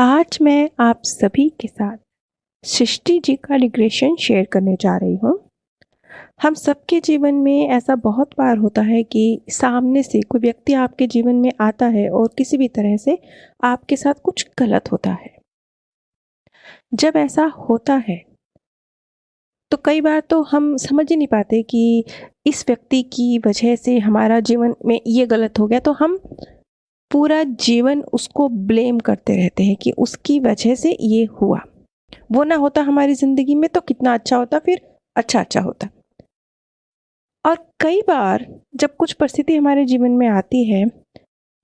आज मैं आप सभी के साथ सृष्टि जी का रिग्रेशन शेयर करने जा रही हूँ। हम सबके जीवन में ऐसा बहुत बार होता है कि सामने से कोई व्यक्ति आपके जीवन में आता है और किसी भी तरह से आपके साथ कुछ गलत होता है। जब ऐसा होता है तो कई बार तो हम समझ ही नहीं पाते कि इस व्यक्ति की वजह से हमारा जीवन में ये गलत हो गया, तो हम पूरा जीवन उसको ब्लेम करते रहते हैं कि उसकी वजह से ये हुआ। वो ना होता हमारी ज़िंदगी में तो कितना अच्छा होता, फिर अच्छा होता। और कई बार जब कुछ परिस्थिति हमारे जीवन में आती है,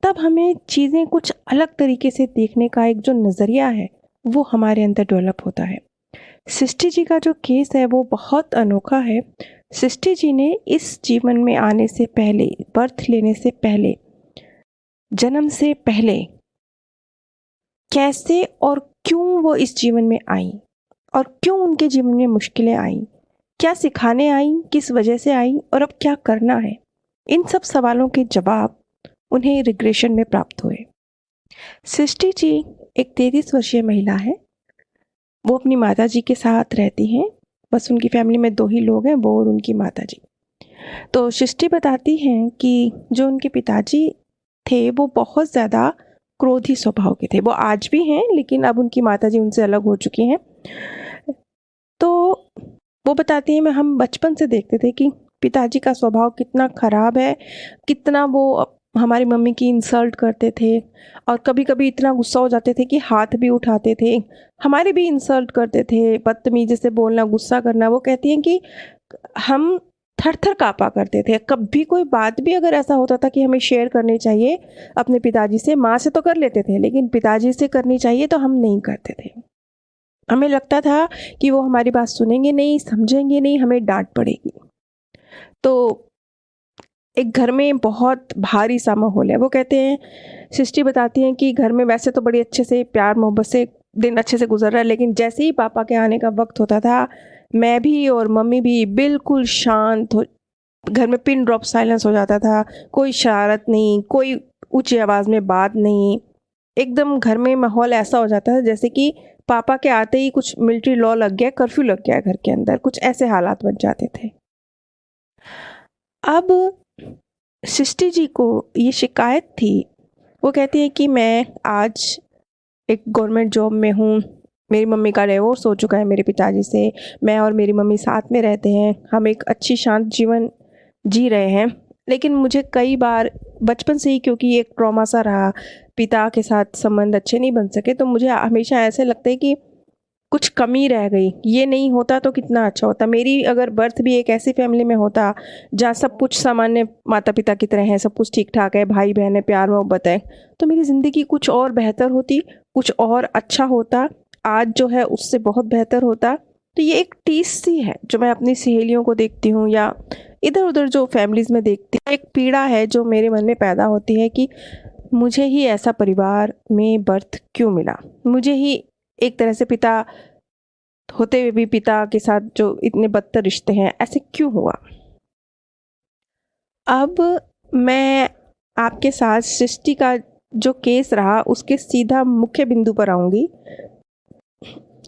तब हमें चीज़ें कुछ अलग तरीके से देखने का एक जो नज़रिया है, वो हमारे अंदर डेवलप होता है। सृष्टि जी का जो केस है वो बहुत अनोखा है। सृष्टि जी ने इस जीवन में आने से पहले, बर्थ लेने से पहले, जन्म से पहले कैसे और क्यों वो इस जीवन में आई और क्यों उनके जीवन में मुश्किलें आईं, क्या सिखाने आईं, किस वजह से आईं और अब क्या करना है, इन सब सवालों के जवाब उन्हें रिग्रेशन में प्राप्त हुए। सृष्टि जी एक 33 वर्षीय महिला है। वो अपनी माता जी के साथ रहती हैं। बस उनकी फैमिली में 2 ही लोग हैं, वो और उनकी माता जी। तो सृष्टि बताती हैं कि जो उनके पिताजी थे वो बहुत ज़्यादा क्रोधी स्वभाव के थे। वो आज भी हैं, लेकिन अब उनकी माताजी उनसे अलग हो चुकी हैं। तो वो बताती हैं, मैं हम बचपन से देखते थे कि पिताजी का स्वभाव कितना ख़राब है, कितना वो हमारी मम्मी की इंसल्ट करते थे और कभी-कभी इतना गुस्सा हो जाते थे कि हाथ भी उठाते थे। हमारी भी इंसल्ट करते थे, बदतमीज़ी से बोलना, गुस्सा करना। वो कहती हैं कि हम थर-थर काँपा करते थे। कभी कोई बात भी अगर ऐसा होता था कि हमें शेयर करनी चाहिए अपने पिताजी से, माँ से तो कर लेते थे, लेकिन पिताजी से करनी चाहिए तो हम नहीं करते थे। हमें लगता था कि वो हमारी बात सुनेंगे नहीं, समझेंगे नहीं, हमें डाँट पड़ेगी। तो एक घर में बहुत भारी सा माहौल है। वो कहते हैं, सृष्टि बताती हैं कि घर में वैसे तो बड़ी अच्छे से प्यार-मोहब्बत से दिन अच्छे से गुज़र रहा है, लेकिन जैसे ही पापा के आने का वक़्त होता था, मैं भी और मम्मी भी बिल्कुल शांत हो, घर में पिन ड्रॉप साइलेंस हो जाता था। कोई शरारत नहीं, कोई ऊँची आवाज़ में बात नहीं। एकदम घर में माहौल ऐसा हो जाता है जैसे कि पापा के आते ही कुछ मिलिट्री लॉ लग गया, कर्फ्यू लग गया घर के अंदर, कुछ ऐसे हालात बन जाते थे। अब सृष्टि जी को ये शिकायत थी। वो कहती है कि मैं आज एक गवर्नमेंट जॉब में हूँ, मेरी मम्मी का डिवोर्स हो चुका है मेरे पिताजी से, मैं और मेरी मम्मी साथ में रहते हैं, हम एक अच्छी शांत जीवन जी रहे हैं। लेकिन मुझे कई बार बचपन से ही, क्योंकि एक ट्रॉमा सा रहा, पिता के साथ संबंध अच्छे नहीं बन सके, तो मुझे हमेशा ऐसे लगता है कि कुछ कमी रह गई, ये नहीं होता तो कितना अच्छा होता। मेरी अगर बर्थ भी एक ऐसी फैमिली में होता जहाँ सब कुछ सामान्य माता-पिता की तरह है, सब कुछ ठीक-ठाक है, भाई-बहन है, प्यार-मोहब्बत है, तो मेरी ज़िंदगी कुछ और बेहतर होती, कुछ और अच्छा होता, आज जो है उससे बहुत बेहतर होता। तो ये एक टीस-सी है जो मैं अपनी सहेलियों को देखती हूँ या इधर-उधर जो फैमिलीज़ में देखती हूँ, एक पीड़ा है जो मेरे मन में पैदा होती है कि मुझे ही ऐसा परिवार में बर्थ क्यों मिला? मुझे ही एक तरह से पिता होते हुए भी पिता के साथ जो इतने बदतर रिश्ते हैं, ऐसे क्यों हुआ? अब मैं आपके साथ सृष्टि का जो केस रहा उसके सीधा मुख्य बिंदु पर आऊँगी।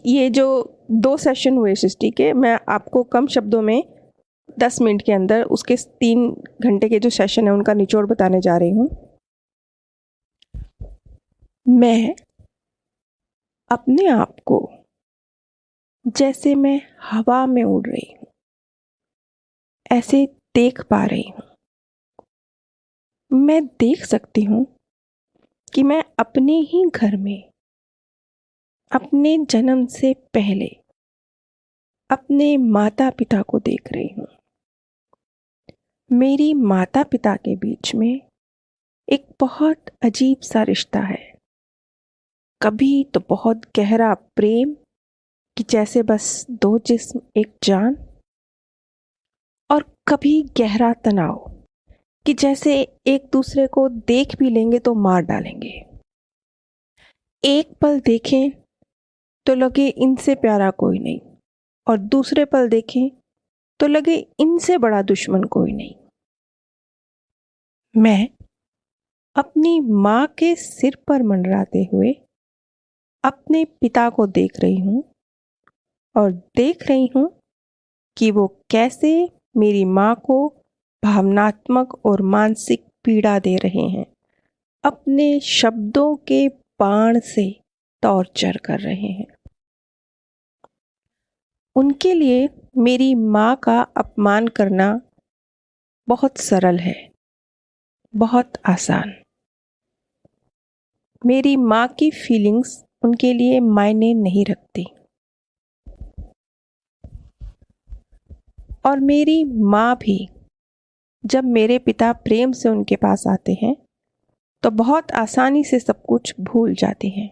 ये जो 2 सेशन हुए सृष्टि के, मैं आपको कम शब्दों में 10 मिनट के अंदर उसके 3 घंटे के जो सेशन है उनका निचोड़ बताने जा रही हूँ। मैं अपने आप को जैसे मैं हवा में उड़ रही हूँ, ऐसे देख पा रही हूँ। मैं देख सकती हूँ कि मैं अपने ही घर में, अपने जन्म से पहले अपने माता-पिता को देख रही हूँ। मेरी माता-पिता के बीच में एक बहुत अजीब-सा रिश्ता है। कभी तो बहुत गहरा प्रेम कि जैसे बस 2 जिस्म एक जान, और कभी गहरा तनाव कि जैसे एक दूसरे को देख भी लेंगे तो मार डालेंगे। एक पल देखें तो लगे इनसे प्यारा कोई नहीं, और दूसरे पल देखें तो लगे इनसे बड़ा दुश्मन कोई नहीं। मैं अपनी माँ के सिर पर मंडराते हुए अपने पिता को देख रही हूँ और देख रही हूँ कि वो कैसे मेरी माँ को भावनात्मक और मानसिक पीड़ा दे रहे हैं, अपने शब्दों के बाण से टॉर्चर कर रहे हैं। उनके लिए मेरी माँ का अपमान करना बहुत सरल है, बहुत आसान। मेरी माँ की फीलिंग्स उनके लिए मायने नहीं रखती और मेरी माँ भी जब मेरे पिता प्रेम से उनके पास आते हैं तो बहुत आसानी से सब कुछ भूल जाती हैं।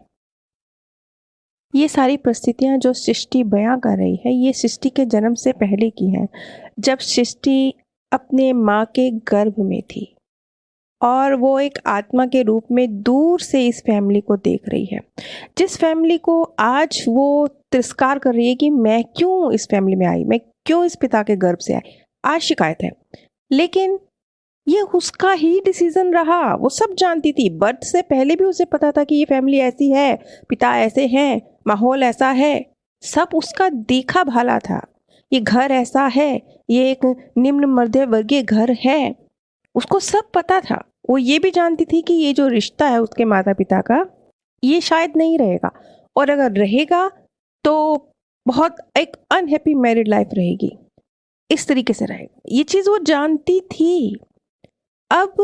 ये सारी परिस्थितियाँ जो सृष्टि बयां कर रही है, ये सृष्टि के जन्म से पहले की हैं, जब सृष्टि अपने माँ के गर्भ में थी और वो एक आत्मा के रूप में दूर से इस फैमिली को देख रही है, जिस फैमिली को आज वो तिरस्कार कर रही है कि मैं क्यों इस फैमिली में आई, मैं क्यों इस पिता के गर्भ से आई। आज शिकायत है, लेकिन ये उसका ही डिसीजन रहा। वो सब जानती थी, बर्थ से पहले भी उसे पता था कि ये फैमिली ऐसी है, पिता ऐसे हैं, माहौल ऐसा है, सब उसका देखा भाला था। ये घर ऐसा है, ये एक निम्न मध्य वर्गीय घर है, उसको सब पता था। वो ये भी जानती थी कि ये जो रिश्ता है उसके माता पिता का, ये शायद नहीं रहेगा, और अगर रहेगा तो बहुत एक अनहैप्पी मैरिड लाइफ रहेगी, इस तरीके से रहेगा। ये चीज़ वो जानती थी। अब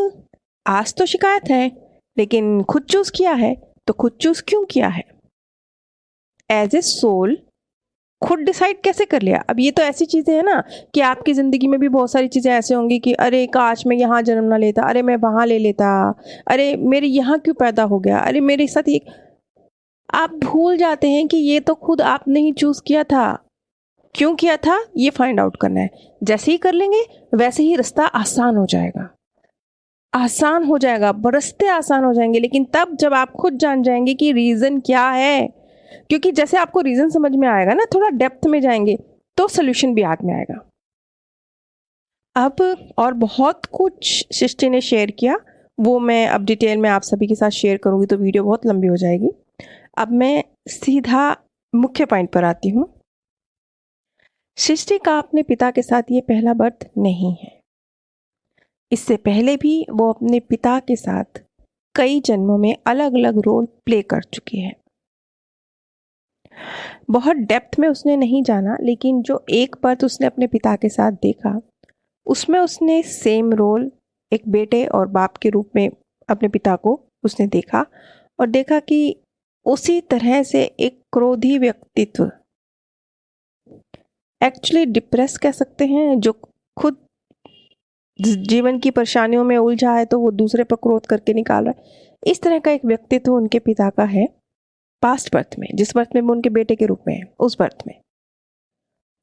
आज तो शिकायत है, लेकिन खुद चूज किया है, तो खुद चूज क्यों किया है? एज ए सोल खुद डिसाइड कैसे कर लिया? अब ये तो ऐसी चीजें हैं ना कि आपकी जिंदगी में भी बहुत सारी चीजें ऐसे होंगी कि अरे काश मैं यहाँ जन्म ना लेता, अरे मैं वहां ले लेता, अरे मेरे यहाँ क्यों पैदा हो गया, अरे मेरे साथ ये। आप भूल जाते हैं कि ये तो खुद आपने ही चूज किया था। क्यों किया था ये फाइंड आउट करना है। जैसे ही कर लेंगे वैसे ही रास्ता आसान हो जाएगा, आसान हो जाएगा, बरसते आसान हो जाएंगे। लेकिन तब जब आप खुद जान जाएंगे कि रीजन क्या है, क्योंकि जैसे आपको रीजन समझ में आएगा ना, थोड़ा डेप्थ में जाएंगे तो सोल्यूशन भी हाथ में आएगा। अब और बहुत कुछ सृष्टि ने शेयर किया, वो मैं अब डिटेल में आप सभी के साथ शेयर करूंगी तो वीडियो बहुत लंबी हो जाएगी। अब मैं सीधा मुख्य पॉइंट पर आती हूँ। सृष्टि का अपने पिता के साथ ये पहला बर्थ नहीं है। इससे पहले भी वो अपने पिता के साथ कई जन्मों में अलग अलग रोल प्ले कर चुकी है। बहुत डेप्थ में उसने नहीं जाना, लेकिन जो एक बर्थ उसने अपने पिता के साथ देखा, उसमें उसने सेम रोल एक बेटे और बाप के रूप में अपने पिता को उसने देखा, और देखा कि उसी तरह से एक क्रोधी व्यक्तित्व, एक्चुअली डिप्रेस कह सकते हैं, जो खुद जीवन की परेशानियों में उलझा है तो वो दूसरे पर क्रोध करके निकाल रहा है, इस तरह का एक व्यक्तित्व उनके पिता का है पास्ट बर्थ में, जिस बर्थ में वो उनके बेटे के रूप में है, उस बर्थ में।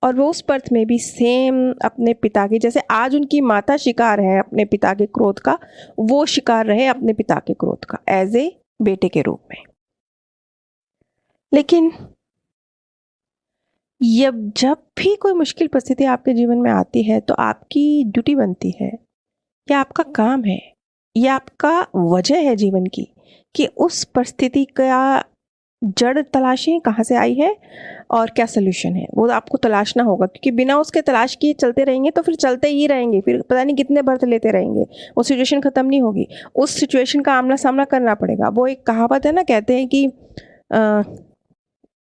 और वो उस बर्थ में भी सेम अपने पिता के, जैसे आज उनकी माता शिकार है अपने पिता के क्रोध का, वो शिकार रहे अपने पिता के क्रोध का एज ए बेटे के रूप में। लेकिन जब भी कोई मुश्किल परिस्थिति आपके जीवन में आती है तो आपकी ड्यूटी बनती है, या आपका काम है, या आपका वजह है जीवन की, कि उस परिस्थिति का जड़ तलाशें, कहाँ से आई है और क्या सोल्यूशन है, वो आपको तलाशना होगा। क्योंकि बिना उसके तलाश किए चलते रहेंगे तो फिर चलते ही रहेंगे, फिर पता नहीं कितने बर्थ लेते रहेंगे, वो सिचुएशन ख़त्म नहीं होगी, उस सिचुएशन का आमना सामना करना पड़ेगा। वो एक कहावत है ना, कहते हैं कि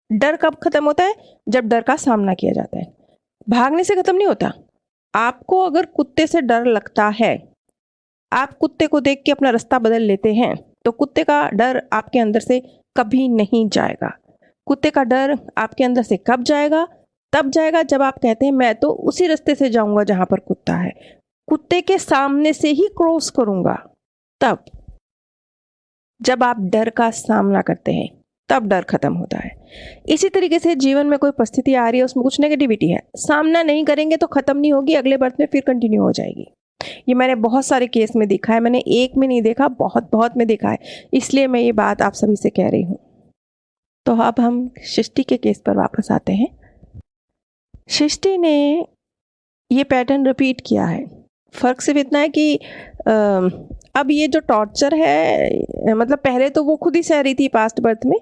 डर कब खत्म होता है? जब डर का सामना किया जाता है। भागने से खत्म नहीं होता। आपको अगर कुत्ते से डर लगता है, आप कुत्ते को देख के अपना रास्ता बदल लेते हैं, तो कुत्ते का डर आपके अंदर से कभी नहीं जाएगा। कुत्ते का डर आपके अंदर से कब जाएगा? तब जाएगा जब आप कहते हैं मैं तो उसी रास्ते से जाऊंगा जहां पर कुत्ता है, कुत्ते के सामने से ही क्रॉस करूंगा। तब जब आप डर का सामना करते हैं तब डर खत्म होता है। इसी तरीके से जीवन में कोई परिस्थिति आ रही है, उसमें कुछ नेगेटिविटी है, सामना नहीं करेंगे तो खत्म नहीं होगी, अगले बर्थ में फिर कंटिन्यू हो जाएगी। ये मैंने बहुत सारे केस में देखा है, मैंने एक में नहीं देखा, बहुत बहुत में देखा है, इसलिए मैं ये बात आप सभी से कह रही हूँ। तो अब हम सृष्टि के केस पर वापस आते हैं। सृष्टि ने ये पैटर्न रिपीट किया है। फर्क सिर्फ इतना है कि अब ये जो टॉर्चर है, मतलब पहले तो वो खुद ही सह रही थी पास्ट बर्थ में,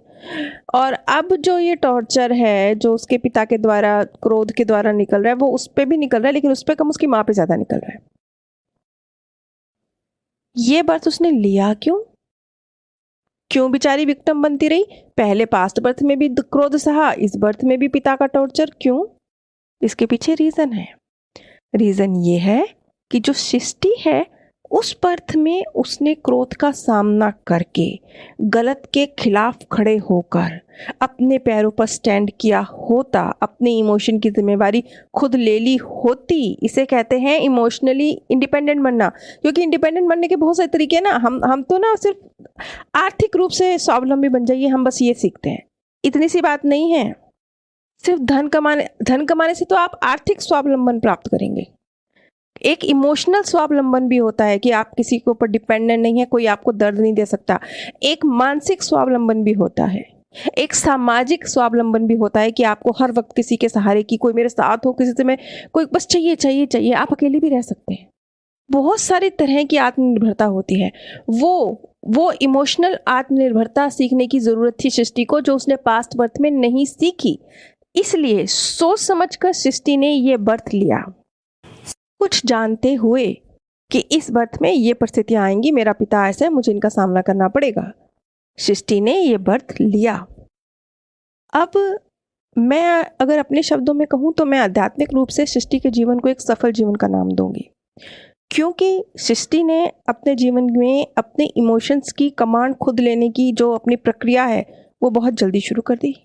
और अब जो ये टॉर्चर है जो उसके पिता के द्वारा, क्रोध के द्वारा निकल रहा है, वो उस पर भी निकल रहा है, लेकिन उस पर कम उसकी माँ पे ज़्यादा निकल रहा है। ये बर्थ उसने लिया क्यों? क्यों बेचारी विक्टिम बनती रही? पहले पास्ट बर्थ में भी क्रोध सहा, इस बर्थ में भी पिता का टॉर्चर क्यों? इसके पीछे रीजन है। रीजन ये है कि जो सृष्टि है उस बर्थ में उसने क्रोध का सामना करके, गलत के खिलाफ खड़े होकर अपने पैरों पर स्टैंड किया होता, अपने इमोशन की जिम्मेवारी खुद ले ली होती। इसे कहते हैं इमोशनली इंडिपेंडेंट बनना। क्योंकि इंडिपेंडेंट बनने के बहुत सारे तरीके हैं ना। हम तो ना सिर्फ आर्थिक रूप से स्वावलंबी बन जाइए, हम बस ये सीखते हैं। इतनी सी बात नहीं है। सिर्फ धन कमाने से तो आप आर्थिक स्वावलंबन प्राप्त करेंगे। एक इमोशनल स्वावलंबन भी होता है कि आप किसी के ऊपर डिपेंडेंट नहीं है, कोई आपको दर्द नहीं दे सकता। एक मानसिक स्वावलंबन भी होता है। एक सामाजिक स्वावलंबन भी होता है कि आपको हर वक्त किसी के सहारे की, कोई मेरे साथ हो, किसी से मैं कोई बस चाहिए चाहिए चाहिए। आप अकेले भी रह सकते हैं। बहुत सारी तरह की आत्मनिर्भरता होती है। वो इमोशनल आत्मनिर्भरता सीखने की जरूरत थी सृष्टि को, जो उसने पास्ट बर्थ में नहीं सीखी। इसलिए सोच समझकर सृष्टि ने ये बर्थ लिया, कुछ जानते हुए कि इस बर्थ में ये परिस्थितियां आएंगी, मेरा पिता ऐसा है, मुझे इनका सामना करना पड़ेगा। सृष्टि ने ये बर्थ लिया। अब मैं अगर अपने शब्दों में कहूँ तो मैं आध्यात्मिक रूप से सृष्टि के जीवन को एक सफल जीवन का नाम दूंगी, क्योंकि सृष्टि ने अपने जीवन में अपने इमोशंस की कमांड खुद लेने की जो अपनी प्रक्रिया है वो बहुत जल्दी शुरू कर दी।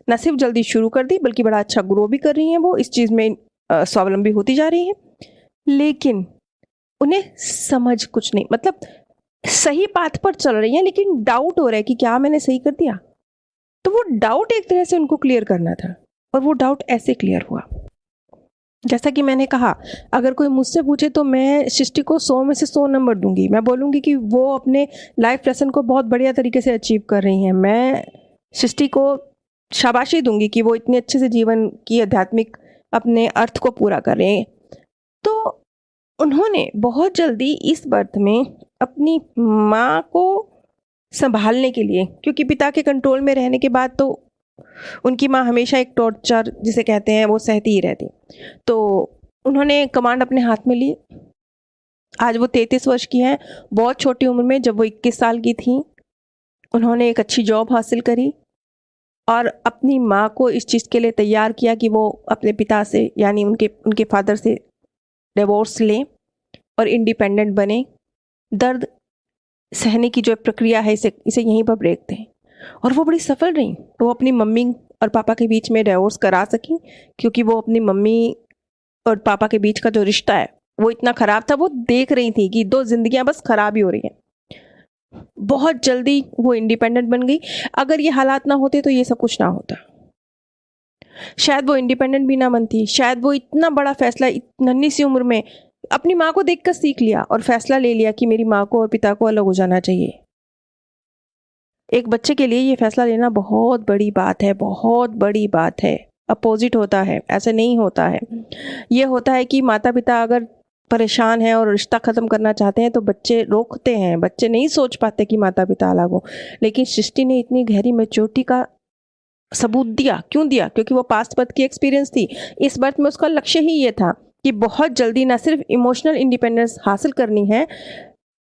न सिर्फ जल्दी शुरू कर दी बल्कि बड़ा अच्छा ग्रो भी कर रही हैं। वो इस चीज़ में स्वावलंबी होती जा रही हैं, लेकिन उन्हें समझ कुछ नहीं, मतलब सही पाथ पर चल रही हैं लेकिन डाउट हो रहा है कि क्या मैंने सही कर दिया। तो वो डाउट एक तरह से उनको क्लियर करना था, और वो डाउट ऐसे क्लियर हुआ। जैसा कि मैंने कहा, अगर कोई मुझसे पूछे तो मैं सृष्टि को 100 में से 100 नंबर दूंगी। मैं बोलूंगी कि वो अपने लाइफ लेसन को बहुत बढ़िया तरीके से अचीव कर रही हैं। मैं सृष्टि को शाबाशी दूंगी कि वो इतने अच्छे से जीवन की आध्यात्मिक अपने अर्थ को पूरा कर रहे हैं। तो उन्होंने बहुत जल्दी इस बर्थ में अपनी माँ को संभालने के लिए, क्योंकि पिता के कंट्रोल में रहने के बाद तो उनकी माँ हमेशा एक टॉर्चर जिसे कहते हैं वो सहती ही रहती, तो उन्होंने कमांड अपने हाथ में ली। आज वो 33 वर्ष की हैं। बहुत छोटी उम्र में, जब वो 21 साल की थी, उन्होंने एक अच्छी जॉब हासिल करी और अपनी माँ को इस चीज़ के लिए तैयार किया कि वो अपने पिता से, यानी उनके फादर से डिवोर्स लें और इंडिपेंडेंट बने। दर्द सहने की जो प्रक्रिया है इसे यहीं पर ब्रेक दें। और वो बड़ी सफल रही। वो अपनी मम्मी और पापा के बीच में डिवोर्स करा सकी, क्योंकि वो अपनी मम्मी और पापा के बीच का जो रिश्ता है वो इतना खराब था। वो देख रही थी कि दो जिंदगियां बस खराब ही हो रही हैं। बहुत जल्दी वो इंडिपेंडेंट बन गई। अगर ये हालात ना होते तो ये सब कुछ ना होता। शायद वो इंडिपेंडेंट भी ना बनती। शायद वो इतना बड़ा फैसला नन्ही सी उम्र में अपनी माँ को देखकर सीख लिया और फैसला ले लिया कि मेरी माँ को और पिता को अलग हो जाना चाहिए। एक बच्चे के लिए ये फैसला लेना बहुत बड़ी बात है, बहुत बड़ी बात है। अपोजिट होता है, ऐसे नहीं होता है। ये होता है कि माता पिता अगर परेशान हैं और रिश्ता ख़त्म करना चाहते हैं तो बच्चे रोकते हैं। बच्चे नहीं सोच पाते कि माता पिता अलग हो। लेकिन सृष्टि ने इतनी गहरी मैच्योरिटी का सबूत दिया। क्यों दिया? क्योंकि वो पास्ट बर्थ की एक्सपीरियंस थी। इस बर्थ में उसका लक्ष्य ही ये था कि बहुत जल्दी ना सिर्फ इमोशनल इंडिपेंडेंस हासिल करनी है,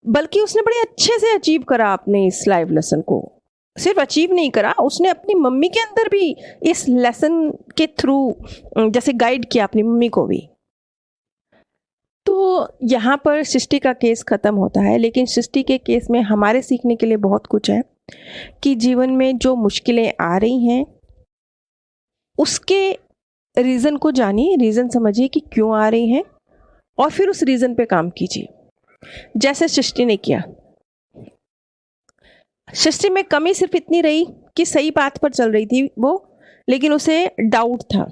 बल्कि उसने बड़े अच्छे से अचीव करा अपने इस लाइफ लेसन को। सिर्फ अचीव नहीं करा, उसने अपनी मम्मी के अंदर भी इस लेसन के थ्रू जैसे गाइड किया अपनी मम्मी को भी। तो यहाँ पर सृष्टि का केस खत्म होता है, लेकिन सृष्टि के केस में हमारे सीखने के लिए बहुत कुछ है कि जीवन में जो मुश्किलें आ रही हैं उसके रीज़न को जानिए, रीज़न समझिए कि क्यों आ रही हैं, और फिर उस रीज़न पे काम कीजिए, जैसे सृष्टि ने किया। सृष्टि में कमी सिर्फ इतनी रही कि सही बात पर चल रही थी वो, लेकिन उसे डाउट था।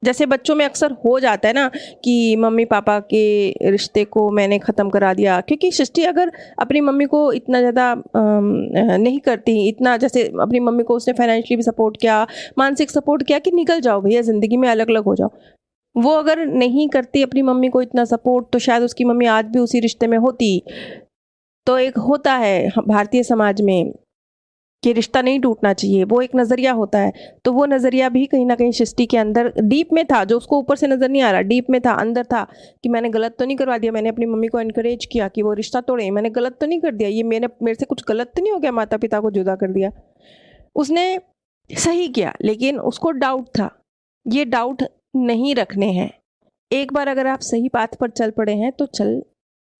जैसे बच्चों में अक्सर हो जाता है ना कि मम्मी पापा के रिश्ते को मैंने ख़त्म करा दिया। क्योंकि सृष्टि अगर अपनी मम्मी को इतना ज़्यादा नहीं करती, इतना जैसे अपनी मम्मी को उसने फाइनेंशियली भी सपोर्ट किया, मानसिक सपोर्ट किया कि निकल जाओ भैया ज़िंदगी में, अलग अलग हो जाओ, वो अगर नहीं करती अपनी मम्मी को इतना सपोर्ट, तो शायद उसकी मम्मी आज भी उसी रिश्ते में होती। तो एक होता है भारतीय समाज में कि रिश्ता नहीं टूटना चाहिए, वो एक नज़रिया होता है। तो वो नज़रिया भी कहीं ना कहीं सृष्टि के अंदर डीप में था, जो उसको ऊपर से नज़र नहीं आ रहा, डीप में था, अंदर था कि मैंने गलत तो नहीं करवा दिया, मैंने अपनी मम्मी को इनकरेज किया कि वो रिश्ता तोड़े, मैंने गलत तो नहीं कर दिया, ये मेरे से कुछ गलत तो नहीं हो गया, माता पिता को जुदा कर दिया। उसने सही किया, लेकिन उसको डाउट था। ये डाउट नहीं रखने हैं। एक बार अगर आप सही पाथ पर चल पड़े हैं तो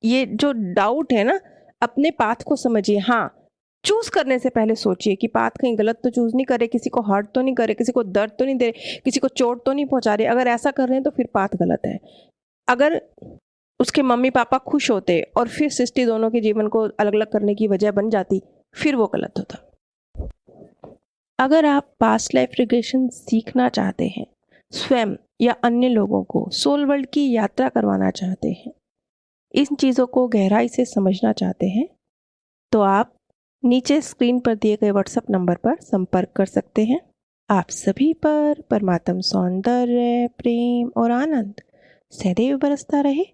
ये जो डाउट है ना, अपने पाथ को समझिए। हाँ, चूज करने से पहले सोचिए कि पाथ कहीं गलत तो चूज नहीं करे, किसी को हर्ट तो नहीं करे, किसी को दर्द तो नहीं दे रहे, किसी को चोट तो नहीं पहुंचा रहे। अगर ऐसा कर रहे हैं तो फिर पाथ गलत है। अगर उसके मम्मी पापा खुश होते और फिर सृष्टि दोनों के जीवन को अलग अलग करने की वजह बन जाती, फिर वो गलत होता। अगर आप पास्ट लाइफ रिग्रेशन सीखना चाहते हैं, स्वयं या अन्य लोगों को सोल वर्ल्ड की यात्रा करवाना चाहते हैं, इन चीज़ों को गहराई से समझना चाहते हैं, तो आप नीचे स्क्रीन पर दिए गए व्हाट्सएप नंबर पर संपर्क कर सकते हैं। आप सभी पर परमात्म सौंदर्य, प्रेम और आनंद सदैव बरसता रहे।